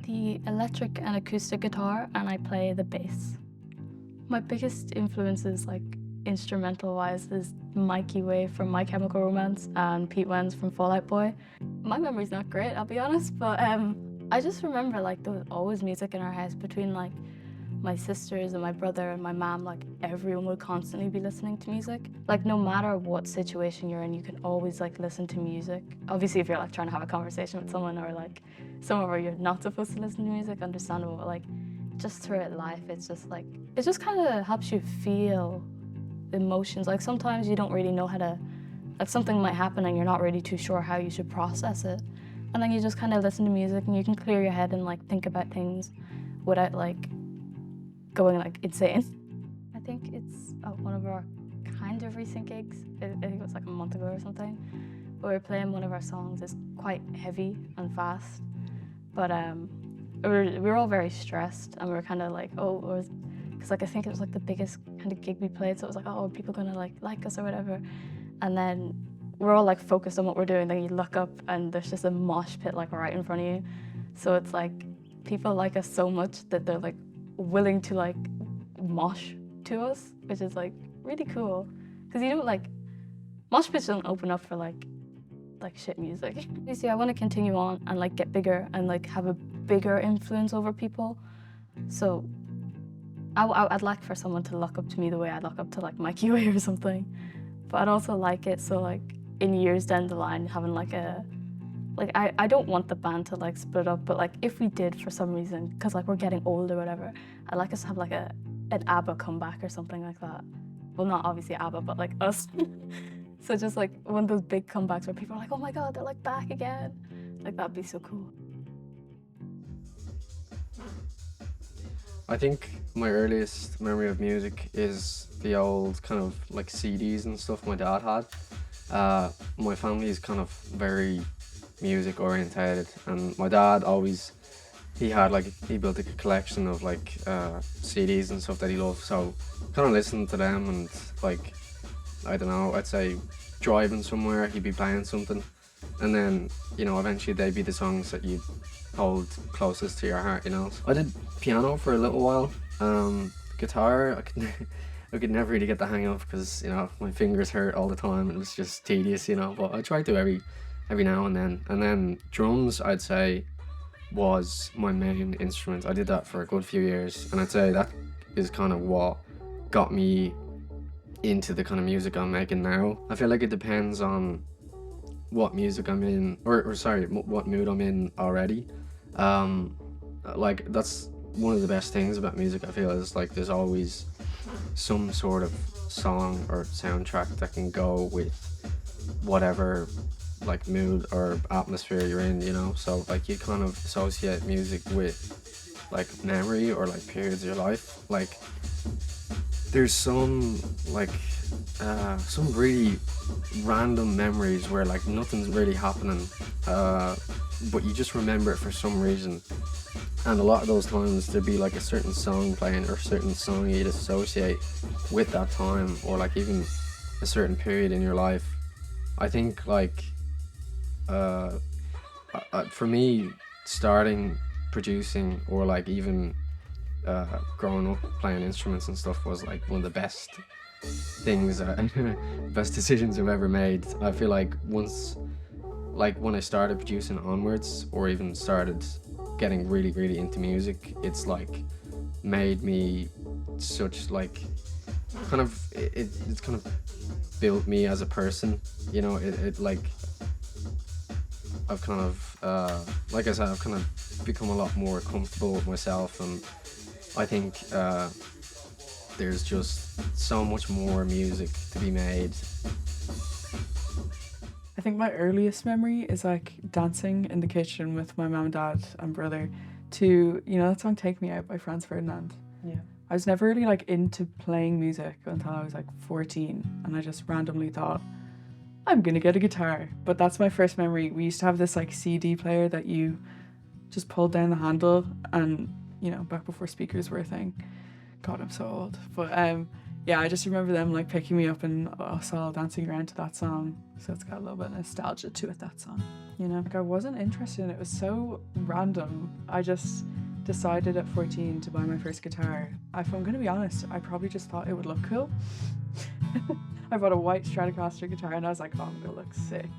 the electric and acoustic guitar, and I play the bass. My biggest influences, like instrumental-wise, is Mikey Way from My Chemical Romance and Pete Wentz from Fall Out Boy. My memory's not great, I'll be honest, but I just remember like there was always music in our house between like my sisters and my brother and my mom. Like everyone would constantly be listening to music. Like no matter what situation you're in, you can always like listen to music. Obviously, if you're like trying to have a conversation with someone or like somewhere where you're not supposed to listen to music, understandable. But like just throughout life, it's just like it just kind of helps you feel emotions. Like sometimes you don't really know how to, like something might happen and you're not really too sure how you should process it. And then you just kind of listen to music and you can clear your head and like think about things without like going like insane. I think it's one of our kind of recent gigs. I think it was like a month ago or something. But we were playing one of our songs. It's quite heavy and fast. But we were all very stressed and we were kind of like, because like I think it was like the biggest kind of gig we played. So it was like, oh, are people gonna like us or whatever? And then we're all like focused on what we're doing. Then you look up and there's just a mosh pit like right in front of you. So it's like people like us so much that they're like willing to like mosh to us, which is like really cool. Because you don't like, mosh pits don't open up for like shit music. You see, I want to continue on and like get bigger and like have a bigger influence over people. So I'd like for someone to look up to me the way I look up to like Mikey Way or something. But I'd also like it so like in years down the line having like a, like I don't want the band to like split up, but like if we did for some reason, because like we're getting old or whatever, I'd like us to have like an ABBA comeback or something like that. Well, not obviously ABBA, but like us. So just like one of those big comebacks where people are like, oh my God, they're like back again. Like that'd be so cool. I think my earliest memory of music is the old kind of like CDs and stuff my dad had. My family is kind of very music orientated, and my dad always, he built like a collection of like CDs and stuff that he loved, so kind of listened to them and like, I don't know, I'd say driving somewhere he'd be playing something, and then, you know, eventually they'd be the songs that you'd hold closest to your heart, you know. I did piano for a little while. Guitar, I could never really get the hang of because, you know, my fingers hurt all the time and it was just tedious, you know, but I tried to every now and then. And then drums, I'd say, was my main instrument. I did that for a good few years, and I'd say that is kind of what got me into the kind of music I'm making now. I feel like it depends on what music I'm in, or sorry, what mood I'm in already. Like that's one of the best things about music, I feel, is like there's always some sort of song or soundtrack that can go with whatever like mood or atmosphere you're in, you know. So like you kind of associate music with like memory or like periods of your life. Like there's some like some really random memories where like nothing's really happening, but you just remember it for some reason. And a lot of those times there'd be like a certain song playing or a certain song you'd associate with that time, or like even a certain period in your life. I think like for me, starting producing or like even growing up playing instruments and stuff was like one of the best things, best decisions I've ever made. I feel like once, like when I started producing onwards, or even started getting really into music, it's like made me such like kind of it's kind of built me as a person, you know. It like I've kind of like I said, I've kind of become a lot more comfortable with myself, and I think there's just so much more music to be made. I think my earliest memory is like dancing in the kitchen with my mum, dad and brother to, you know, that song Take Me Out by Franz Ferdinand. Yeah. I was never really like into playing music until I was like 14, and I just randomly thought, I'm gonna get a guitar. But that's my first memory. We used to have this like CD player that you just pulled down the handle, and, you know, back before speakers were a thing. God, I'm so old. But yeah, I just remember them like picking me up and us all dancing around to that song. So it's got a little bit of nostalgia to it, that song. you know? Like I wasn't interested in it. It was so random. I just decided at 14 to buy my first guitar. If I'm gonna be honest, I probably just thought it would look cool. I bought a white Stratocaster guitar and I was like, oh, I'm gonna look sick.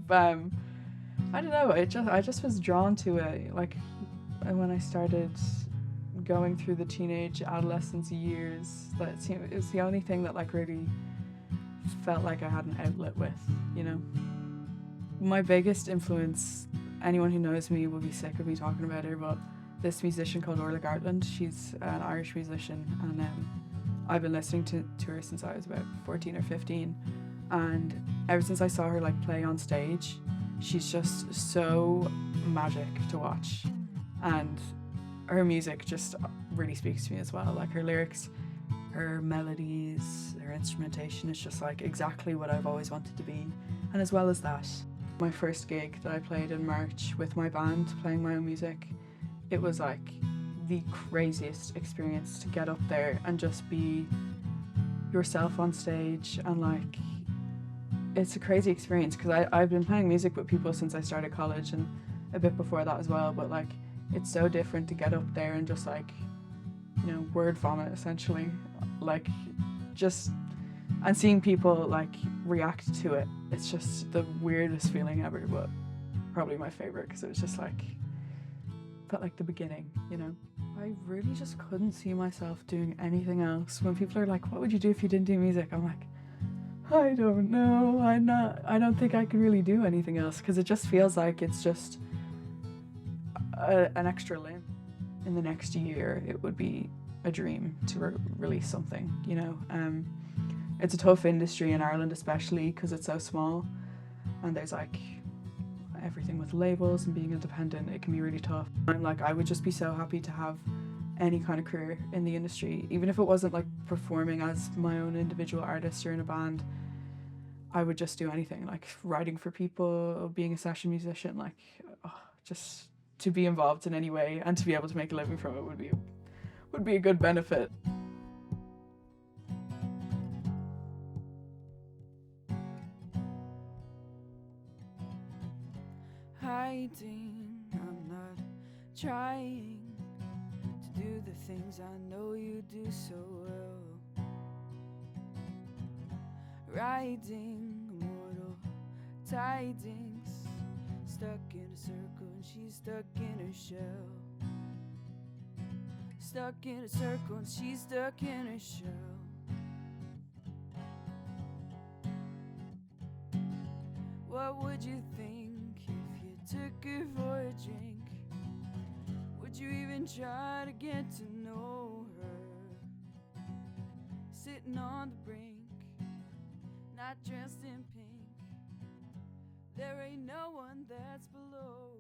I don't know, I just was drawn to it. Like when I started going through the teenage adolescence years, it was the only thing that like really felt like I had an outlet with, you know. My biggest influence, anyone who knows me will be sick of me talking about her, but this musician called Orla Gartland, she's an Irish musician, and I've been listening to her since I was about 14 or 15, and ever since I saw her like play on stage, she's just so magic to watch, and her music just really speaks to me as well. Like her lyrics, her melodies, her instrumentation is just like exactly what I've always wanted to be. And as well as that, my first gig that I played in March with my band playing my own music, it was like the craziest experience to get up there and just be yourself on stage. And like it's a crazy experience because I've been playing music with people since I started college and a bit before that as well, but like it's so different to get up there and just like, you know, word vomit essentially, like just, and seeing people like react to it. It's just the weirdest feeling ever, but probably my favorite because it was just like, felt like the beginning, you know. I really just couldn't see myself doing anything else. When people are like, what would you do if you didn't do music? I'm like, I don't know. I don't think I could really do anything else because it just feels like it's just an extra limb. In the next year, it would be a dream to release something, you know. It's a tough industry in Ireland, especially because it's so small, and there's like everything with labels and being independent. It can be really tough. I'm like, I would just be so happy to have any kind of career in the industry, even if it wasn't like performing as my own individual artist or in a band. I would just do anything, like writing for people, being a session musician, like just to be involved in any way and to be able to make a living from it would be a good benefit. Hiding, I'm not trying to do the things I know you do so well. Riding immortal tidings, stuck in a circle and she's stuck in her shell. Stuck in a circle and she's stuck in her shell. What would you think if you took her for a drink? Would you even try to get to know her? Sitting on the brink, not dressed in pink, there ain't no one that's below